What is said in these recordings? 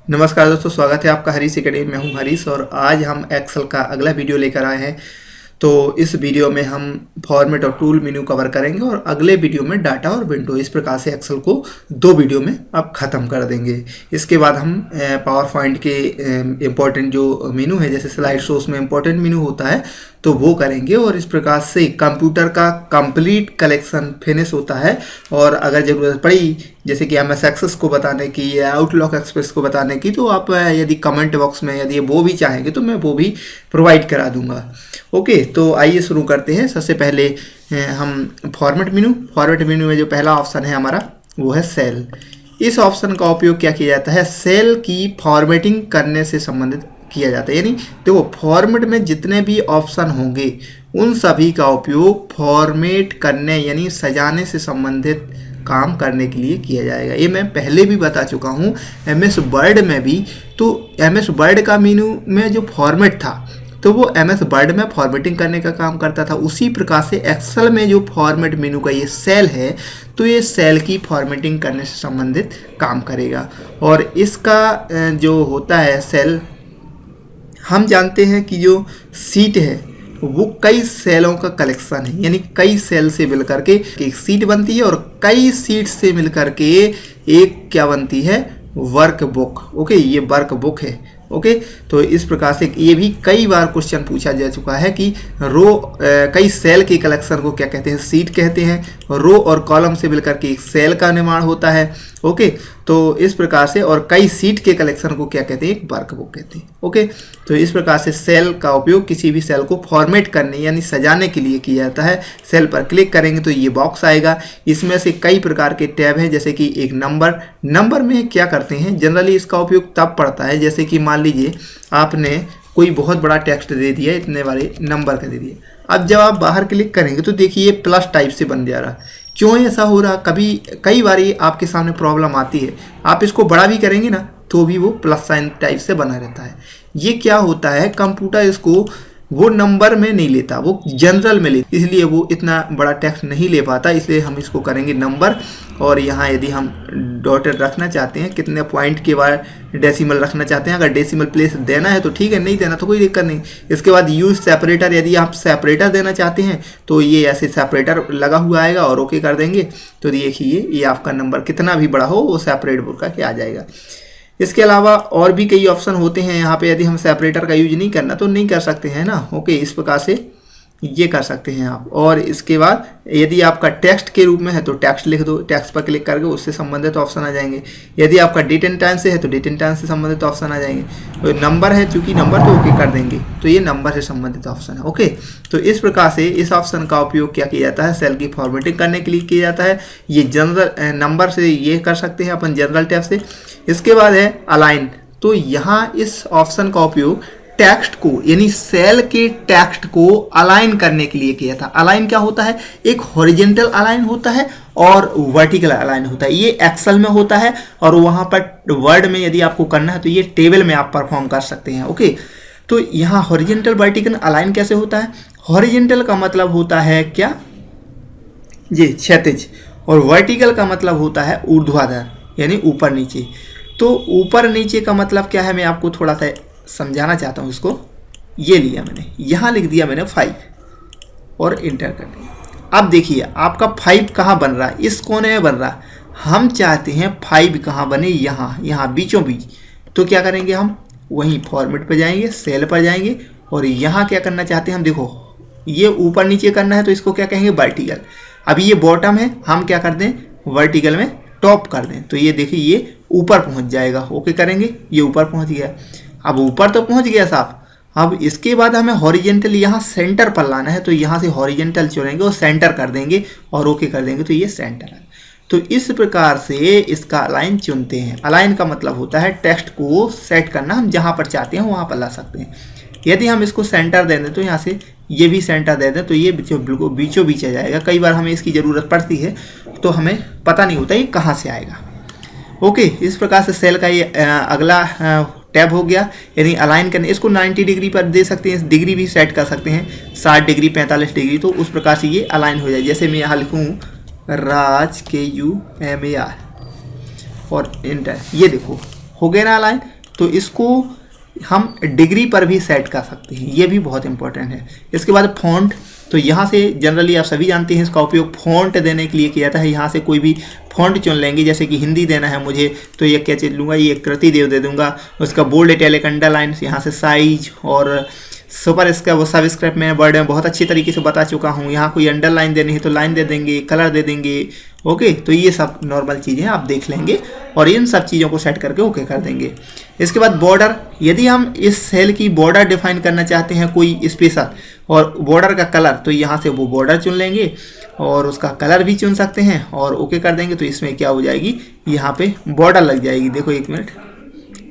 नमस्कार दोस्तों, स्वागत है आपका हरीश एकेडमी में। हूँ हरीश और आज हम एक्सेल का अगला वीडियो लेकर आए हैं। तो इस वीडियो में हम फॉर्मेट और टूल मेन्यू कवर करेंगे और अगले वीडियो में डाटा और विंडो। इस प्रकार से एक्सेल को 2 वीडियो में अब ख़त्म कर देंगे। इसके बाद हम पावर पॉइंट के इम्पोर्टेंट जो मेनू है, जैसे स्लाइड शो में इम्पोर्टेंट मेनू होता है तो वो करेंगे। और इस प्रकार से कंप्यूटर का कंप्लीट कलेक्शन फिनिश होता है। और अगर ज़रूरत पड़ी जैसे कि MS एक्सेस को बताने की या आउटलुक एक्सप्रेस को बताने की, तो आप यदि कमेंट बॉक्स में यदि वो भी चाहेंगे तो मैं वो भी प्रोवाइड करा दूंगा। ओके, तो आइए शुरू करते हैं। सबसे पहले हम फॉर्मेट मेनू में जो पहला ऑप्शन है हमारा वो है सेल। इस ऑप्शन का उपयोग क्या किया जाता है? सेल की फॉर्मेटिंग करने से संबंधित किया जाता है। यानी देखो, फॉर्मेट में जितने भी ऑप्शन होंगे उन सभी का उपयोग फॉर्मेट करने यानी सजाने से संबंधित काम करने के लिए किया जाएगा। ये मैं पहले भी बता चुका हूँ MS वर्ड में भी। तो MS वर्ड का मेनू में जो फॉर्मेट था तो वो MS वर्ड में फॉर्मेटिंग करने का काम करता था। उसी प्रकार से एक्सेल में जो फॉर्मेट मेनू का ये सेल है तो ये सेल की फॉर्मेटिंग करने से संबंधित काम करेगा। और इसका जो होता है सेल, हम जानते हैं कि जो सीट है वो कई सेलों का कलेक्शन है। यानी कई सेल से मिल करके एक सीट बनती है और कई सीट से मिल करके एक क्या बनती है? वर्कबुक। ओके, ये वर्कबुक है। ओके, तो इस प्रकार से ये भी कई बार क्वेश्चन पूछा जा चुका है कि कई सेल के कलेक्शन को क्या कहते हैं? सीट कहते हैं। रो और कॉलम से मिलकर के एक सेल का निर्माण होता है। ओके, तो इस प्रकार से और कई सीट के कलेक्शन को क्या कहते हैं? एक वर्कबुक कहते हैं। ओके, तो इस प्रकार से सेल का उपयोग किसी भी सेल को फॉर्मेट करने यानी सजाने के लिए किया जाता है। सेल पर क्लिक करेंगे तो ये बॉक्स आएगा। इसमें से कई प्रकार के टैब हैं, जैसे कि एक नंबर में क्या करते हैं? जनरली इसका उपयोग तब पड़ता है जैसे कि मान लीजिए आपने कोई बहुत बड़ा टेक्स्ट दे दिया, इतने वाले नंबर का दे दिया। अब जब आप बाहर क्लिक करेंगे तो देखिए ये प्लस टाइप से बन जा रहा। क्यों ऐसा हो रहा? कई बार आपके सामने प्रॉब्लम आती है। आप इसको बड़ा भी करेंगे ना तो भी वो प्लस साइन टाइप से बना रहता है। ये क्या होता है? कंप्यूटर इसको वो नंबर में नहीं लेता, वो जनरल में लेता, इसलिए वो इतना बड़ा टेक्स्ट नहीं ले पाता। इसलिए हम इसको करेंगे नंबर। और यहाँ यदि हम डॉटेड रखना चाहते हैं, कितने पॉइंट के बाद डेसिमल रखना चाहते हैं, अगर डेसिमल प्लेस देना है तो ठीक है, नहीं देना तो कोई दिक्कत नहीं। इसके बाद यूज सेपरेटर, यदि आप सेपरेटर देना चाहते हैं तो ये ऐसे सेपरेटर लगा हुआ आएगा और ओके कर देंगे तो देखिए ये आपका नंबर कितना भी बड़ा हो वो सेपरेट बोल करके आ जाएगा। इसके अलावा और भी कई ऑप्शन होते हैं यहाँ पे। यदि हम सेपरेटर का यूज नहीं करना तो नहीं कर सकते हैं ना। ओके, इस प्रकार से ये कर सकते हैं आप। और इसके बाद यदि आपका टेक्स्ट के रूप में है तो टेक्स्ट लिख दो, टेक्स्ट पर क्लिक करके उससे संबंधित ऑप्शन आ जाएंगे। यदि आपका डेट एंड टाइम से है तो डेट एंड टाइम से संबंधित ऑप्शन आ जाएंगे। तो नंबर है, चूंकि नंबर तो ओके कर देंगे तो ये नंबर से संबंधित ऑप्शन है। ओके, तो इस प्रकार से इस ऑप्शन का उपयोग क्या किया जाता है? सेल की फॉर्मेटिंग करने के लिए किया जाता है। ये जनरल नंबर से ये कर सकते हैं अपन जनरल टैब से। इसके बाद है अलाइन। तो यहाँ इस ऑप्शन का उपयोग टेक्स्ट को यानी सेल के टेक्स्ट को अलाइन करने के लिए किया था। अलाइन क्या होता है? एक हॉरिजेंटल अलाइन होता है और वर्टिकल अलाइन होता है। ये एक्सेल में होता है और वहां पर वर्ड में यदि आपको करना है तो ये टेबल में आप परफॉर्म कर सकते हैं। ओके, तो यहाँ हॉरिजेंटल वर्टिकल अलाइन कैसे होता है? हॉरिजेंटल का मतलब होता है क्या? जी, क्षैतिज। और वर्टिकल का मतलब होता है ऊर्ध्वाधर यानी ऊपर नीचे। तो ऊपर नीचे का मतलब क्या है? मैं आपको थोड़ा सा समझाना चाहता हूँ इसको। ये लिया मैंने, यहाँ लिख दिया मैंने 5 और इंटर कर दिया। अब देखिए आपका 5 कहाँ बन रहा है? इस कोने में बन रहा है। हम चाहते हैं 5 कहाँ बने? यहाँ बीचों बीच। तो क्या करेंगे? हम वहीं फॉर्मेट पर जाएंगे, सेल पर जाएंगे और यहाँ क्या करना चाहते हैं हम? देखो, ये ऊपर नीचे करना है तो इसको क्या कहेंगे? वर्टिकल। अभी ये बॉटम है, हम क्या कर दें? वर्टिकल में टॉप कर दें तो ये देखिए ये ऊपर पहुँच जाएगा। ओके करेंगे, ये ऊपर पहुँच गया। अब ऊपर तो पहुंच गया साहब। अब इसके बाद हमें हॉरिजेंटल यहाँ सेंटर पर लाना है तो यहाँ से हॉरिजेंटल चुनेंगे और सेंटर कर देंगे और ओके कर देंगे तो ये सेंटर है। तो इस प्रकार से इसका अलाइन चुनते हैं। अलाइन का मतलब होता है टेक्स्ट को सेट करना, हम जहाँ पर चाहते हैं वहाँ पर ला सकते हैं। यदि हम इसको सेंटर दे दें तो यहाँ से ये भी सेंटर दे दें तो ये बिल्कुल बीचों बीच आ जाएगा। कई बार हमें इसकी ज़रूरत पड़ती है तो हमें पता नहीं होता ये कहाँ से आएगा। ओके, इस प्रकार से सेल का ये अगला टैब हो गया। यानी अलाइन करने, इसको 90 डिग्री पर दे सकते हैं, डिग्री भी सेट कर सकते हैं, 60 डिग्री 45 डिग्री। तो उस प्रकार से ये अलाइन हो जाए। जैसे मैं यहाँ लिखूँ राज KUMAR और इंटर, ये देखो हो गया ना अलाइन। तो इसको हम डिग्री पर भी सेट कर सकते हैं, ये भी बहुत इंपॉर्टेंट है। इसके बाद फॉन्ट, तो यहाँ से जनरली आप सभी जानते हैं इसका उपयोग फॉन्ट देने के लिए किया जाता है। यहाँ से कोई भी फॉन्ट चुन लेंगे, जैसे कि हिंदी देना है मुझे तो ये क्या चीज लूँगा, ये कृतिदेव दे दूंगा। उसका बोल्ड इटैलिक अंडरलाइन, यहाँ से साइज और सुपर इसका वो सबस्क्रिप्ट में वर्ड में बहुत अच्छी तरीके से बता चुका हूँ। यहाँ कोई अंडरलाइन देनी है तो लाइन दे देंगे, कलर दे देंगे। ओके, तो ये सब नॉर्मल चीज़ें आप देख लेंगे और इन सब चीज़ों को सेट करके ओके कर देंगे। इसके बाद बॉर्डर, यदि हम इस सेल की बॉर्डर डिफाइन करना चाहते हैं कोई स्पेशल और बॉर्डर का कलर, तो यहाँ से वो बॉर्डर चुन लेंगे और उसका कलर भी चुन सकते हैं और ओके कर देंगे। तो इसमें क्या हो जाएगी, यहाँ पे बॉर्डर लग जाएगी। देखो एक मिनट,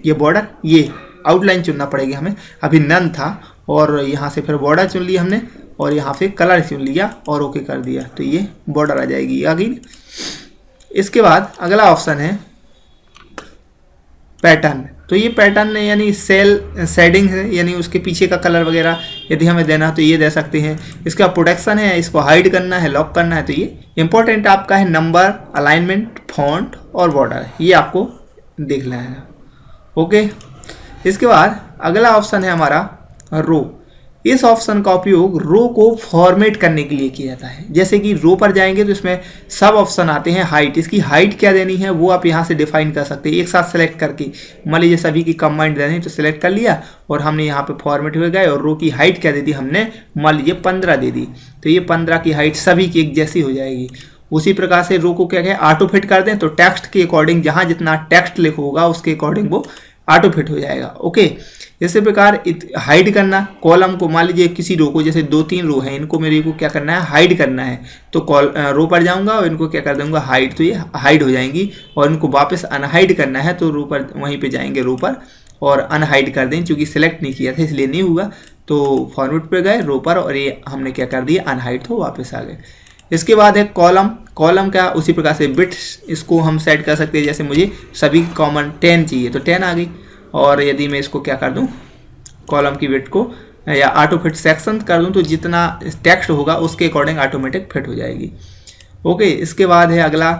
ये बॉर्डर, ये आउटलाइन चुनना पड़ेगी हमें, अभी नन था और यहाँ से फिर बॉर्डर चुन लिया हमने और यहाँ से कलर चुन लिया और ओके कर दिया, तो ये बॉर्डर आ जाएगी, आ गई। इसके बाद अगला ऑप्शन है पैटर्न। तो ये पैटर्न यानी सेल शेडिंग है, यानी उसके पीछे का कलर वगैरह यदि हमें देना है तो ये दे सकते हैं। इसका प्रोटेक्शन है, इसको हाइड करना है, लॉक करना है, तो ये इंपॉर्टेंट आपका है नंबर, अलाइनमेंट, फॉन्ट और बॉर्डर, ये आपको देख लेना है। ओके, इसके बाद अगला ऑप्शन है हमारा रो। इस ऑप्शन का उपयोग रो को फॉर्मेट करने के लिए किया जाता है। जैसे कि रो पर जाएंगे तो इसमें सब ऑप्शन आते हैं। हाइट, इसकी हाइट क्या देनी है वो आप यहाँ से डिफाइन कर सकते हैं एक साथ सेलेक्ट करके। मान लीजिए सभी की कंबाइंड देनी है तो सिलेक्ट कर लिया और हमने यहाँ पे फॉर्मेट हुए गए और रो की हाइट क्या दे दी हमने, मान लीजिए 15 दे दी, तो ये 15 की हाइट सभी की एक जैसी हो जाएगी। उसी प्रकार से रो को क्या कहें, ऑटो फिट कर दें, तो टेक्स्ट के अकॉर्डिंग जहाँ जितना टेक्स्ट लिखा होगा उसके अकॉर्डिंग वो ऑटो फिट हो जाएगा। ओके, इसी प्रकार हाइड करना कॉलम को, मान लीजिए किसी रो को, जैसे 2-3 रो हैं, इनको मेरे को क्या करना है, हाइड करना है, तो रो पर जाऊंगा और इनको क्या कर दूंगा, हाइड, तो ये हाइड हो जाएंगी। और इनको वापस अनहाइड करना है तो रो पर वहीं पे जाएंगे रो पर और अनहाइड कर दें, क्योंकि सिलेक्ट नहीं किया था इसलिए नहीं हुआ, तो फॉर्मेट पर गए रो पर और ये हमने क्या कर दिया, अनहाइड, तो वापस आ गए। इसके बाद है कॉलम। कॉलम का उसी प्रकार से बिट्स, इसको हम सेट कर सकते हैं। जैसे मुझे सभी कॉमन 10 चाहिए तो 10 आ गई, और यदि मैं इसको क्या कर दूं, कॉलम की विड्थ को या ऑटो फिट सेक्शन कर दूं तो जितना टेक्स्ट होगा उसके अकॉर्डिंग ऑटोमेटिक फिट हो जाएगी। ओके, इसके बाद है अगला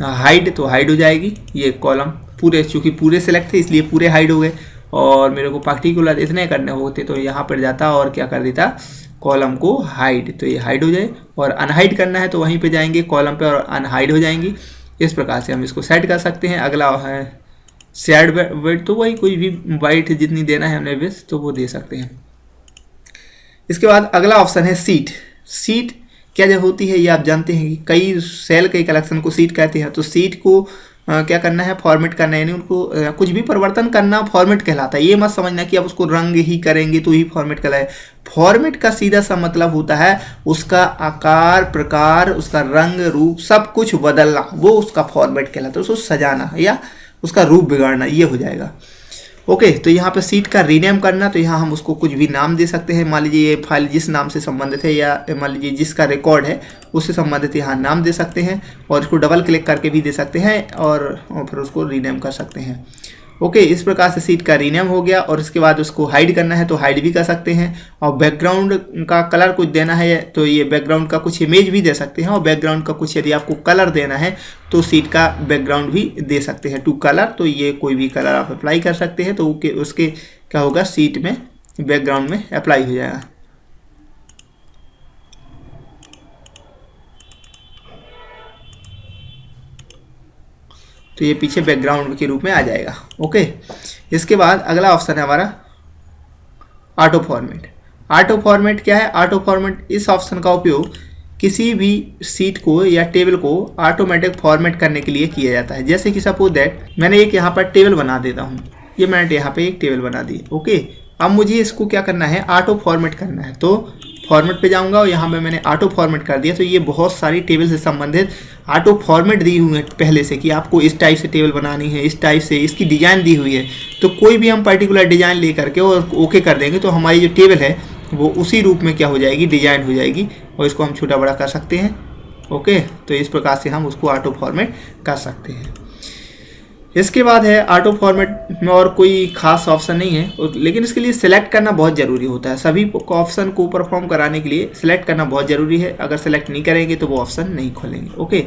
हाइड, तो हाइड हो जाएगी ये कॉलम पूरे, चूँकि पूरे सेलेक्ट थे इसलिए पूरे हाइड हो गए और मेरे को पार्टिकुलर इतने करने होते तो यहाँ पर जाता और क्या कर देता, कॉलम को हाइड, तो ये हाइड हो जाए। और अनहाइड करना है तो वहीं पे जाएंगे कॉलम पे और अनहाइड हो जाएंगी। इस प्रकार से हम इसको सेट कर सकते हैं। अगला है शेड वेट, तो वही कोई भी वाइट जितनी देना है हमने विड्थ तो वो दे सकते हैं। इसके बाद अगला ऑप्शन है सीट। सीट क्या जब होती है ये आप जानते हैं कि कई सेल कई कलेक्शन को सीट कहते हैं। तो सीट को क्या करना है, फॉर्मेट करना है, यानी उनको कुछ भी परिवर्तन करना फॉर्मेट कहलाता है। ये मत समझना कि आप उसको रंग ही करेंगे तो ही फॉर्मेट कहलाए। फॉर्मेट का सीधा सा मतलब होता है उसका आकार, प्रकार, उसका रंग, रूप सब कुछ बदलना, वो उसका फॉर्मेट कहलाता है। उसको सजाना या उसका रूप बिगाड़ना, ये हो जाएगा। ओके, तो यहाँ पे सीट का रीनेम करना, तो यहाँ हम उसको कुछ भी नाम दे सकते हैं। मान लीजिए ये फाइल जिस नाम से संबंधित है या मान लीजिए जिसका रिकॉर्ड है उससे संबंधित यहाँ नाम दे सकते हैं और इसको डबल क्लिक करके भी दे सकते हैं और फिर उसको रीनेम कर सकते हैं। ओके, इस प्रकार से सीट का रीनेम हो गया। और इसके बाद उसको हाइड करना है तो हाइड भी कर सकते हैं। और बैकग्राउंड का कलर कुछ देना है तो ये बैकग्राउंड का कुछ इमेज भी दे सकते हैं। और बैकग्राउंड का कुछ यदि आपको कलर देना है तो सीट का बैकग्राउंड भी दे सकते हैं, टू कलर, तो ये कोई भी कलर आप अप्लाई कर सकते हैं। तो उसके क्या होगा, सीट में बैकग्राउंड में अप्लाई हो जाएगा। तो ये पीछे बैकग्राउंड के रूप में आ जाएगा। ओके, इसके बाद अगला ऑप्शन है हमारा ऑटो फॉर्मेट। ऑटो फॉर्मेट क्या है, ऑटो फॉर्मेट इस ऑप्शन का उपयोग किसी भी सीट को या टेबल को ऑटोमेटिक फॉर्मेट करने के लिए किया जाता है। जैसे कि सपोज दैट मैंने एक यहाँ पर टेबल बना देता हूँ, ये मैंने यहाँ पे एक टेबल बना दी। ओके, अब मुझे इसको क्या करना है, ऑटो फॉर्मेट करना है। तो फॉर्मेट पे जाऊंगा और यहाँ पे मैंने ऑटो फॉर्मेट कर दिया। तो ये बहुत सारी टेबल से संबंधित ऑटो फॉर्मेट दी हुई है पहले से कि आपको इस टाइप से टेबल बनानी है, इस टाइप से इसकी डिज़ाइन दी हुई है। तो कोई भी हम पर्टिकुलर डिज़ाइन ले करके और ओके कर देंगे तो हमारी जो टेबल है वो उसी रूप में क्या हो जाएगी, डिज़ाइन हो जाएगी। और इसको हम छोटा बड़ा कर सकते हैं। ओके, तो इस प्रकार से हम उसको ऑटो फॉर्मेट कर सकते हैं। इसके बाद है ऑटो फॉर्मेट में और कोई खास ऑप्शन नहीं है, लेकिन इसके लिए सिलेक्ट करना बहुत ज़रूरी होता है। सभी ऑप्शन को परफॉर्म कराने के लिए सिलेक्ट करना बहुत ज़रूरी है। अगर सेलेक्ट नहीं करेंगे तो वो ऑप्शन नहीं खोलेंगे। ओके,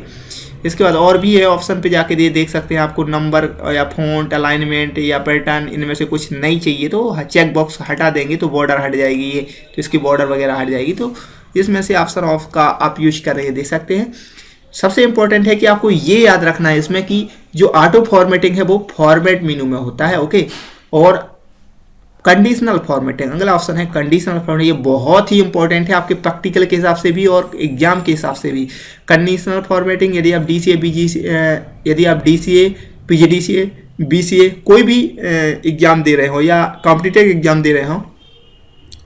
इसके बाद और भी है, ऑप्शन पे जाके देख सकते हैं। आपको नंबर या फ़ॉन्ट अलाइनमेंट या पैटर्न इनमें से कुछ नहीं चाहिए तो चेक बॉक्स हटा देंगे तो बॉर्डर हट जाएगी, ये तो इसकी बॉर्डर वगैरह हट जाएगी। तो इसमें से ऑप्शन ऑफ का आप यूज कर रहे देख सकते हैं। सबसे इंपॉर्टेंट है कि आपको ये याद रखना है इसमें कि जो ऑटो फॉर्मेटिंग है वो फॉर्मेट मेनू में होता है। ओके, और कंडीशनल फॉर्मेटिंग अगला ऑप्शन है कंडीशनल फॉर्मेटिंग। ये बहुत ही इंपॉर्टेंट है आपके प्रैक्टिकल के हिसाब से भी और एग्जाम के हिसाब से भी। कंडीशनल फॉर्मेटिंग यदि आप DCA, PGDCA, BCA कोई भी एग्जाम दे रहे हो या कॉम्पिटिटिव एग्जाम दे रहे हो,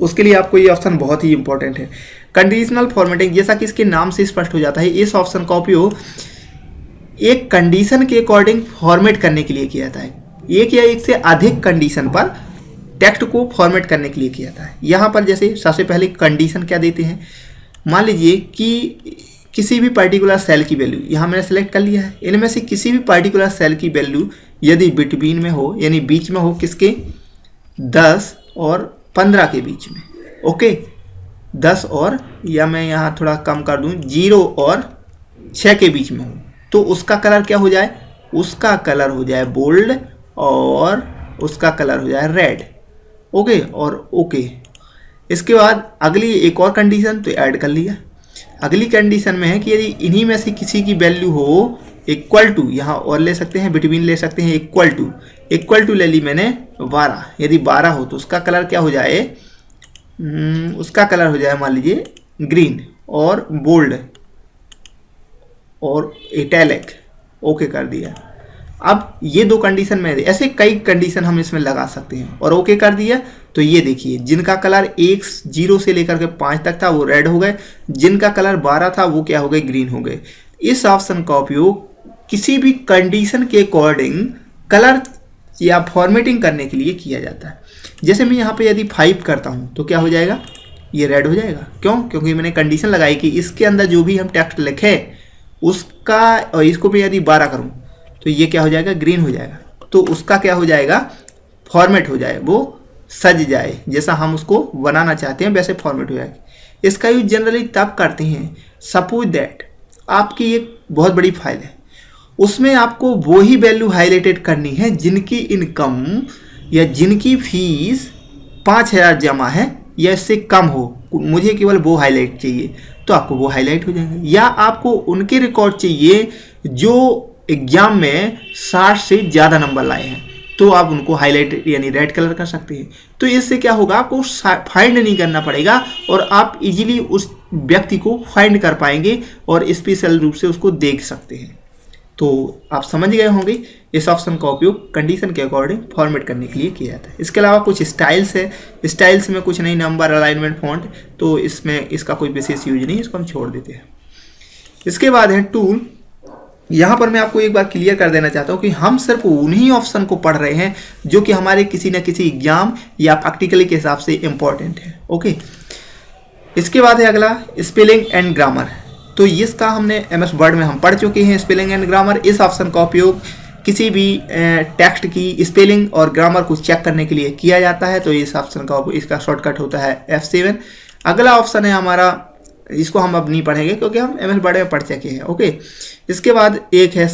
उसके लिए आपको ये ऑप्शन बहुत ही इंपॉर्टेंट है। कंडीशनल फॉर्मेटिंग जैसा कि इसके नाम से स्पष्ट हो जाता है, इस ऑप्शन का उपयोग एक कंडीशन के अकॉर्डिंग फॉर्मेट करने के लिए किया जाता है। एक या एक से अधिक कंडीशन पर टेक्स्ट को फॉर्मेट करने के लिए किया जाता है। यहाँ पर जैसे सबसे पहले कंडीशन क्या देते हैं, मान लीजिए कि किसी भी पर्टिकुलर सेल की वैल्यू यहाँ मैंने सेलेक्ट कर लिया है, इनमें से किसी भी पर्टिकुलर सेल की वैल्यू यदि बिटवीन में हो यानी बीच में हो, किसके 10 और 15 के बीच में। ओके, 10 और या मैं यहाँ थोड़ा कम कर दूँ 0 और 6 के बीच में हो, तो उसका कलर क्या हो जाए, उसका कलर हो जाए बोल्ड और उसका कलर हो जाए रेड। ओके और ओके, इसके बाद अगली एक और कंडीशन तो ऐड कर लिया। अगली कंडीशन में है कि यदि इन्हीं में से किसी की वैल्यू हो इक्वल टू, यहाँ और ले सकते हैं, बिटवीन ले सकते हैं, इक्वल टू ले ली मैंने 12, यदि 12 हो तो उसका कलर क्या हो जाए, उसका कलर हो जाए मान लीजिए ग्रीन और बोल्ड और इटैलिक। ओके कर दिया। अब ये दो कंडीशन में ऐसे कई कंडीशन हम इसमें लगा सकते हैं और ओके कर दिया तो ये देखिए जिनका कलर 0 से लेकर के 5 तक था वो रेड हो गए, जिनका कलर 12 था वो क्या हो गए, ग्रीन हो गए। इस ऑप्शन का उपयोग किसी भी कंडीशन के अकॉर्डिंग कलर या फॉर्मेटिंग करने के लिए किया जाता है। जैसे मैं यहाँ पे यदि 5 करता हूँ तो क्या हो जाएगा, ये रेड हो जाएगा। क्यों? क्योंकि मैंने कंडीशन लगाई कि इसके अंदर जो भी हम टेक्स्ट लिखे उसका, और इसको भी यदि 12 करूँ तो ये क्या हो जाएगा, ग्रीन हो जाएगा। तो उसका क्या हो जाएगा, फॉर्मेट हो जाए, वो सज जाए, जैसा हम उसको बनाना चाहते हैं वैसे फॉर्मेट हो जाएगा। इसका यूज जनरली तब करते हैं, सपोज दैट आपकी एक बहुत बड़ी फाइल है, उसमें आपको वो ही वैल्यू हाईलाइटेड करनी है जिनकी इनकम या जिनकी फीस 5,000 जमा है या इससे कम हो, मुझे केवल वो हाईलाइट चाहिए, तो आपको वो हाईलाइट हो जाएंगे। या आपको उनके रिकॉर्ड चाहिए जो एग्जाम में 60 से ज़्यादा नंबर लाए हैं, तो आप उनको हाईलाइट यानी रेड कलर कर सकते हैं। तो इससे क्या होगा, आपको फाइंड नहीं करना पड़ेगा और आप इजीली उस व्यक्ति को फाइंड कर पाएंगे और स्पेशल रूप से उसको देख सकते हैं। तो आप समझ गए होंगे इस ऑप्शन का उपयोग कंडीशन के अकॉर्डिंग फॉर्मेट करने के लिए किया जाता है। इसके अलावा कुछ स्टाइल्स है, स्टाइल्स में कुछ नहीं, नंबर अलाइनमेंट फॉन्ट, तो इसमें इसका कोई विशेष यूज नहीं, इसको हम छोड़ देते हैं। इसके बाद है टूल। यहाँ पर मैं आपको एक बार क्लियर कर देना चाहता हूँ कि हम सिर्फ उन्हीं ऑप्शन को पढ़ रहे हैं जो कि हमारे किसी न किसी एग्जाम या प्रैक्टिकली के हिसाब से इम्पोर्टेंट है। ओके, इसके बाद है अगला स्पेलिंग एंड ग्रामर। तो इसका हमने MS वर्ड में हम पढ़ चुके हैं, स्पेलिंग एंड ग्रामर। इस ऑप्शन का उपयोग किसी भी टेक्स्ट की स्पेलिंग और ग्रामर को चेक करने के लिए किया जाता है। तो इस ऑप्शन का इसका शॉर्टकट होता है F7। अगला ऑप्शन है हमारा, इसको हम अब नहीं पढ़ेंगे क्योंकि हम MS वर्ड में पढ़ चुके हैं। ओके, इसके बाद एक है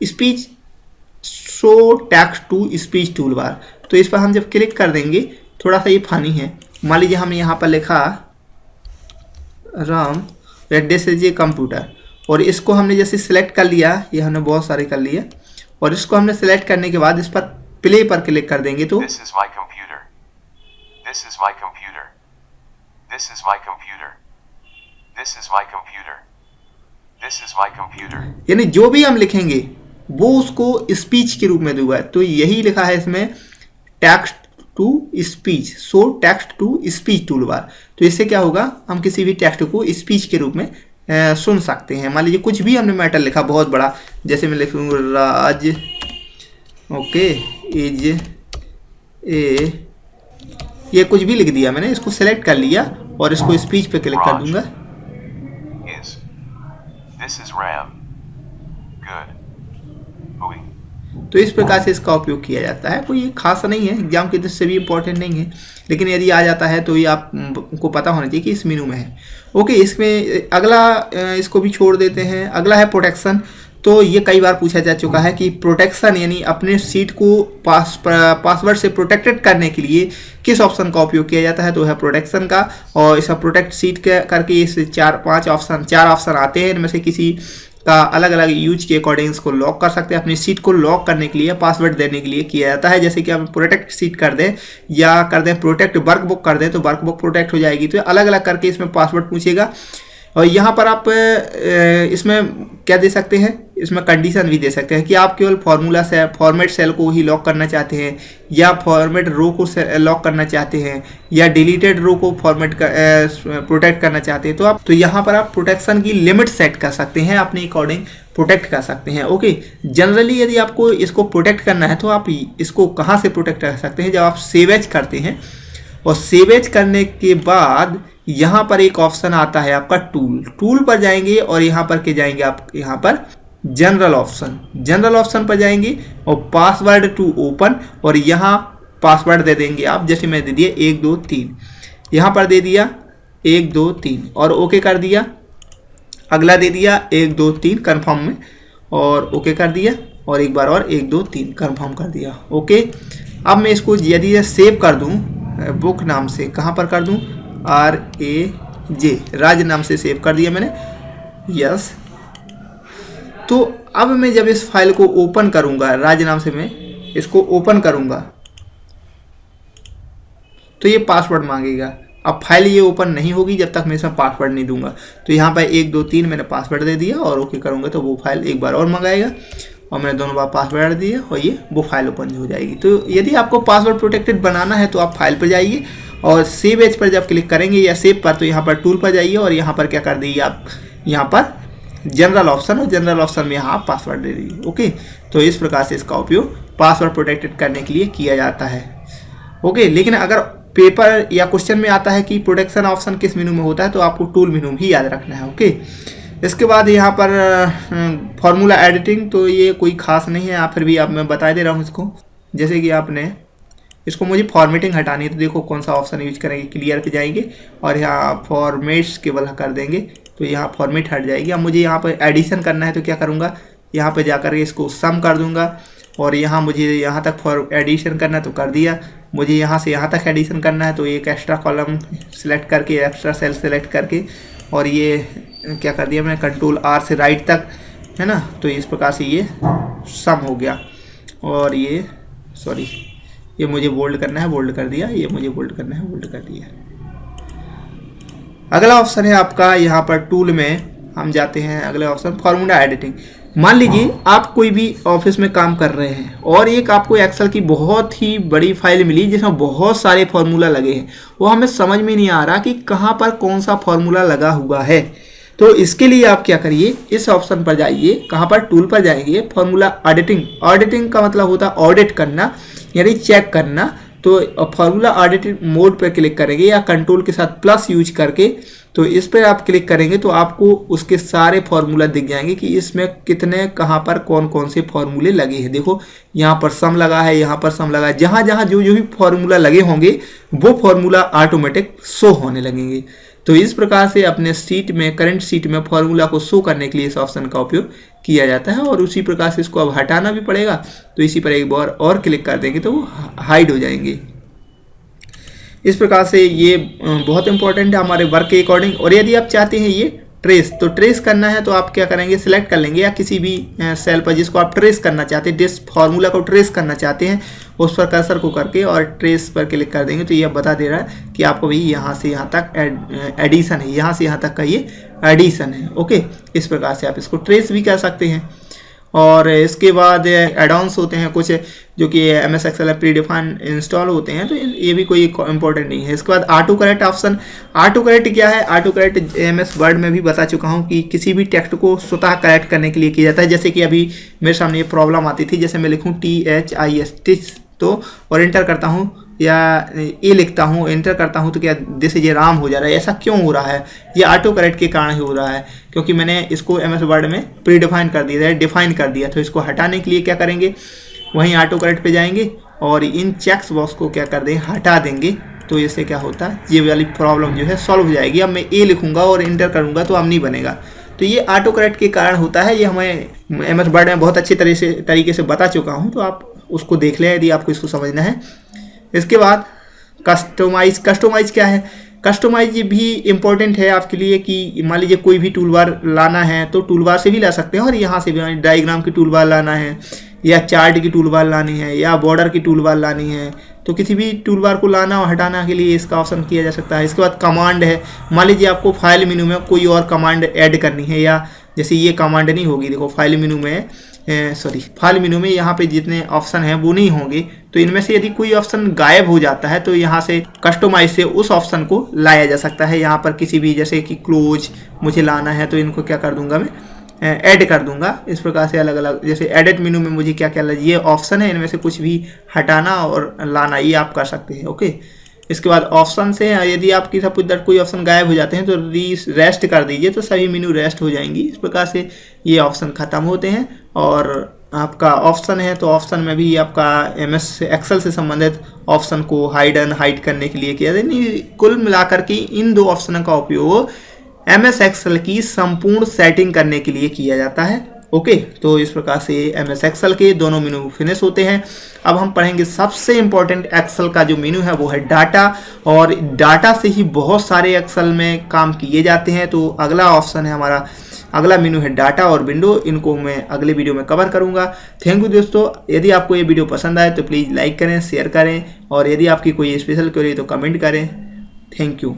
speech show text to speech toolbar. तो इस पर हम जब क्लिक कर देंगे, थोड़ा सा ये फनी है, मान लीजिए हमने यहाँ पर लिखा Ram this is a computer, और इसको हमने जैसे सिलेक्ट कर लिया, ये हमने बहुत सारे कर लिए, और इसको हमने सिलेक्ट करने के बाद इस पर प्ले पर क्लिक कर देंगे तो This is my computer. This is my computer. This is my computer. This is my computer. This is my computer. यानी जो भी हम लिखेंगे वो उसको स्पीच के रूप में दूंगा। तो यही लिखा है इसमें text to speech, so text to speech toolbar. तो इससे क्या होगा, हम किसी भी टेक्स्ट को स्पीच के रूप में सुन सकते हैं। मान लीजिए कुछ भी हमने मैटर लिखा बहुत बड़ा, जैसे मैं लिखूँगा राज ओके इज ए, ये कुछ भी लिख दिया मैंने, इसको सेलेक्ट कर लिया और इसको स्पीच पे क्लिक कर दूंगा। This is Ram. Good. तो इस प्रकार से इसका उपयोग किया जाता है। कोई खास नहीं है, एग्जाम की दृष्टि से भी इम्पोर्टेंट नहीं है, लेकिन यदि आ जाता है तो ये आपको पता होना चाहिए कि इस मेनू में है। ओके, इसमें अगला इसको भी छोड़ देते हैं। अगला है प्रोटेक्शन। तो ये कई बार पूछा जा चुका है कि प्रोटेक्शन यानी अपने सीट को पासवर्ड से प्रोटेक्टेड करने के लिए किस ऑप्शन का उपयोग किया जाता है, तो है प्रोटेक्शन का। और इसका प्रोटेक्ट सीट करके इस 4 ऑप्शन आते हैं, इनमें से किसी का अलग अलग यूज के अकॉर्डिंग इसको लॉक कर सकते हैं। अपनी सीट को लॉक करने के लिए, पासवर्ड देने के लिए किया जाता है। जैसे कि आप प्रोटेक्ट सीट कर दें या कर दें प्रोटेक्ट वर्कबुक कर दें तो वर्कबुक प्रोटेक्ट हो जाएगी। तो अलग अलग करके इसमें पासवर्ड पूछेगा। और यहाँ पर आप इसमें क्या दे सकते हैं, इसमें कंडीशन भी दे सकते हैं कि आप केवल फॉर्मेट सेल को ही लॉक करना चाहते हैं, या फॉर्मेट रो को लॉक करना चाहते हैं, या डिलीटेड रो को प्रोटेक्ट करना चाहते हैं। तो यहाँ पर आप प्रोटेक्शन की लिमिट सेट कर सकते हैं, अपने अकॉर्डिंग प्रोटेक्ट कर सकते हैं। ओके, जनरली यदि आपको इसको प्रोटेक्ट करना है तो आप इसको कहाँ से प्रोटेक्ट कर सकते हैं, जब आप सेव एज करते हैं। और सेव एज करने के बाद यहाँ पर एक ऑप्शन आता है आपका टूल पर जाएंगे और यहाँ पर के जाएंगे आप यहाँ पर जनरल ऑप्शन पर जाएंगे और पासवर्ड टू ओपन, और यहाँ पासवर्ड दे देंगे आप। जैसे मैं दे दिया 1 2 3, यहाँ पर दे दिया 1 2 3 और ओके कर दिया। अगला दे दिया 1 2 3 कन्फर्म में और ओके कर दिया, और एक बार और 1 2 3 कन्फर्म कर दिया। ओके, अब मैं इसको यदि सेव कर दूँ बुक नाम से, कहाँ पर कर दूँ, RAJ राज नाम से सेव कर दिया मैंने, यस। तो अब मैं जब इस फाइल को ओपन करूंगा, राज नाम से मैं इसको ओपन करूंगा तो ये पासवर्ड मांगेगा। अब फाइल ये ओपन नहीं होगी जब तक मैं इसमें पासवर्ड नहीं दूंगा। तो यहाँ पर 1 2 3 मैंने पासवर्ड दे दिया और ओके करूंगा तो वो फाइल एक बार और मंगाएगा, और मैंने दोनों बार पासवर्ड दिया और ये वो फाइल ओपन हो जाएगी। तो यदि आपको पासवर्ड प्रोटेक्टेड बनाना है तो आप फाइल पर जाइए और सेव एज पर जब क्लिक करेंगे या सेव पर, तो यहाँ पर टूल पर जाइए और यहाँ पर क्या कर दीजिए आप, यहाँ पर जनरल ऑप्शन, और जनरल ऑप्शन में यहाँ आप पासवर्ड दे दीजिए। ओके, तो इस प्रकार से इसका उपयोग पासवर्ड प्रोटेक्टेड करने के लिए किया जाता है। ओके, लेकिन अगर पेपर या क्वेश्चन में आता है कि प्रोटेक्शन ऑप्शन किस मेनू में होता है तो आपको टूल मेनू भी याद रखना है। ओके, इसके बाद यहाँ पर फॉर्मूला एडिटिंग, तो ये कोई खास नहीं है, आप फिर भी मैं बता दे रहा हूँ इसको। जैसे कि आपने इसको मुझे फॉर्मेटिंग हटानी है तो देखो कौन सा ऑप्शन यूज करेंगे, क्लियर पे जाएंगे और यहाँ फॉर्मेट्स केवल कर देंगे तो यहाँ फॉर्मेट हट जाएगी। अब मुझे यहाँ पर एडिशन करना है तो क्या करूँगा, यहाँ पर जाकर इसको सम कर दूंगा, और यहाँ मुझे यहाँ तक फॉर एडिशन करना है तो कर दिया। मुझे यहाँ से यहाँ तक एडिशन करना है तो एक एक्स्ट्रा कॉलम सेलेक्ट करके, एक्स्ट्रा सेल सेलेक्ट करके, और ये क्या कर दिया मैंने, कंट्रोल R से राइट तक, है ना। तो इस प्रकार से ये सम हो गया, और ये सॉरी ये मुझे बोल्ड करना है, बोल्ड कर दिया, ये मुझे बोल्ड करना है, बोल्ड कर दिया। अगला ऑप्शन है आपका, यहाँ पर टूल में हम जाते हैं, अगले ऑप्शन फॉर्मूला एडिटिंग। मान लीजिए आप कोई भी ऑफिस में काम कर रहे हैं और एक आपको एक्सेल की बहुत ही बड़ी फाइल मिली जिसमें बहुत सारे फॉर्मूला लगे हैं, वो हमें समझ में नहीं आ रहा कि कहाँ पर कौन सा फॉर्मूला लगा हुआ है। तो इसके लिए आप क्या करिए, इस ऑप्शन पर जाइए, कहाँ पर, टूल पर जाएंगे, फॉर्मूला ऑडिटिंग। ऑडिटिंग का मतलब होता है ऑडिट करना यानी चेक करना। तो फॉर्मूला ऑडिट मोड पर क्लिक करेंगे या कंट्रोल के साथ प्लस यूज करके, तो इस पर आप क्लिक करेंगे तो आपको उसके सारे फॉर्मूला दिख जाएंगे कि इसमें कितने, कहाँ पर कौन कौन से फॉर्मूले लगे हैं। देखो यहाँ पर सम लगा है, यहाँ पर सम लगा है, जहाँ जहाँ जो जो भी फॉर्मूला लगे होंगे वो फॉर्मूला ऑटोमेटिक शो होने लगेंगे। तो इस प्रकार से अपने सीट में, करंट सीट में फॉर्मूला को शो करने के लिए इस ऑप्शन का उपयोग किया जाता है। और उसी प्रकार से इसको अब हटाना भी पड़ेगा, तो इसी पर एक बार और क्लिक कर देंगे तो वो हाइड हो जाएंगे। इस प्रकार से ये बहुत इंपॉर्टेंट है हमारे वर्क के अकॉर्डिंग। और यदि आप चाहते हैं ये ट्रेस, तो ट्रेस करना है तो आप क्या करेंगे, सिलेक्ट कर लेंगे या किसी भी सेल पर जिसको आप ट्रेस करना चाहते हैं, जिस फॉर्मूला को ट्रेस करना चाहते हैं, उस पर कर्सर को करके और ट्रेस पर क्लिक कर देंगे तो ये बता दे रहा है कि आपको भी यहाँ से यहाँ तक एडिशन है, यहाँ से यहाँ तक का ये एडिशन है। ओके, इस प्रकार से आप इसको ट्रेस भी कर सकते हैं। और इसके बाद एडॉन्स होते हैं कुछ जो कि MS Excel pre define install होते हैं, तो ये भी कोई इंपॉर्टेंट नहीं है। इसके बाद auto correct option. Auto correct क्या है, ऑटो करेक्ट MS वर्ड में भी बता चुका हूँ कि किसी भी टेक्स्ट को स्वतः करेक्ट करने के लिए किया जाता है। जैसे कि अभी मेरे सामने ये प्रॉब्लम आती थी, जैसे मैं लिखूँ THIS तो और एंटर करता हूँ या ए लिखता हूँ, एंटर करता हूँ तो क्या दिस इज राम हो जा रहा है। ऐसा क्यों हो रहा है, ये ऑटो करेक्ट के कारण ही हो रहा है, क्योंकि मैंने इसको MS वर्ड में प्री डिफाइन कर दिया है, डिफाइन कर दिया। तो इसको हटाने के लिए क्या करेंगे, वहीं ऑटो करेक्ट पे जाएंगे और इन चेक्स बॉक्स को क्या कर देंगे, हटा देंगे। तो इससे क्या होता है, ये वाली प्रॉब्लम जो है सॉल्व हो जाएगी। अब मैं ए लिखूंगा और इंटर करूंगा तो अब नहीं बनेगा। तो ये ऑटो करेक्ट के कारण होता है। ये हमें MS वर्ड में बहुत अच्छे तरीके से बता चुका हूँ, तो आप उसको देख लें यदि आपको इसको समझना है। इसके बाद कस्टमाइज क्या है, कस्टमाइज भी इम्पोर्टेंट है आपके लिए कि मान लीजिए कोई भी टूल बार लाना है तो टूल बार से भी ला सकते हैं और यहाँ से भी, डायग्राम की टूल बार लाना है या चार्ट की टूल बार लानी है या बॉर्डर की टूल बार लानी है, तो किसी भी टूल बार को लाना और हटाना के लिए इसका ऑप्शन किया जा सकता है। इसके बाद कमांड है, मान लीजिए आपको फाइल मेनू में कोई और कमांड ऐड करनी है, या जैसे ये कमांड नहीं होगी, देखो फाइल मेनू में यहाँ पे जितने ऑप्शन हैं वो नहीं होंगे, तो इनमें से यदि कोई ऑप्शन गायब हो जाता है तो यहाँ से कस्टमाइज से उस ऑप्शन को लाया जा सकता है। यहाँ पर किसी भी, जैसे कि क्लोज मुझे लाना है तो इनको क्या कर दूंगा, मैं ऐड कर दूंगा। इस प्रकार से अलग अलग, जैसे एडिट मेनू में मुझे क्या क्या ये ऑप्शन है, इनमें से कुछ भी हटाना और लाना, ये आप कर सकते हैं। ओके, इसके बाद ऑप्शन से यदि आपकी सपोज दैट कोई ऑप्शन गायब हो जाते हैं तो रेस्ट कर दीजिए, तो सभी मेनू रेस्ट हो जाएंगी। इस प्रकार से ये ऑप्शन ख़त्म होते हैं। और आपका ऑप्शन है तो ऑप्शन में भी आपका MS एक्सेल से संबंधित ऑप्शन को हाइड करने के लिए किया जाए। कुल मिलाकर के इन दो ऑप्शन का उपयोग MS एक्सेल की संपूर्ण सेटिंग करने के लिए किया जाता है। ओके, तो इस प्रकार से MS एक्सेल के दोनों मेनू फिनिश होते हैं। अब हम पढ़ेंगे सबसे इंपॉर्टेंट एक्सेल का जो मेनू है वो है डाटा, और डाटा से ही बहुत सारे एक्सेल में काम किए जाते हैं। तो अगला ऑप्शन है हमारा, अगला मेनू है डाटा और विंडो। इनको मैं अगले वीडियो में कवर करूंगा। थैंक यू दोस्तों। यदि आपको ये वीडियो पसंद आए तो प्लीज़ लाइक करें, शेयर करें, और यदि आपकी कोई स्पेशल क्वेरी तो कमेंट करें। Thank you.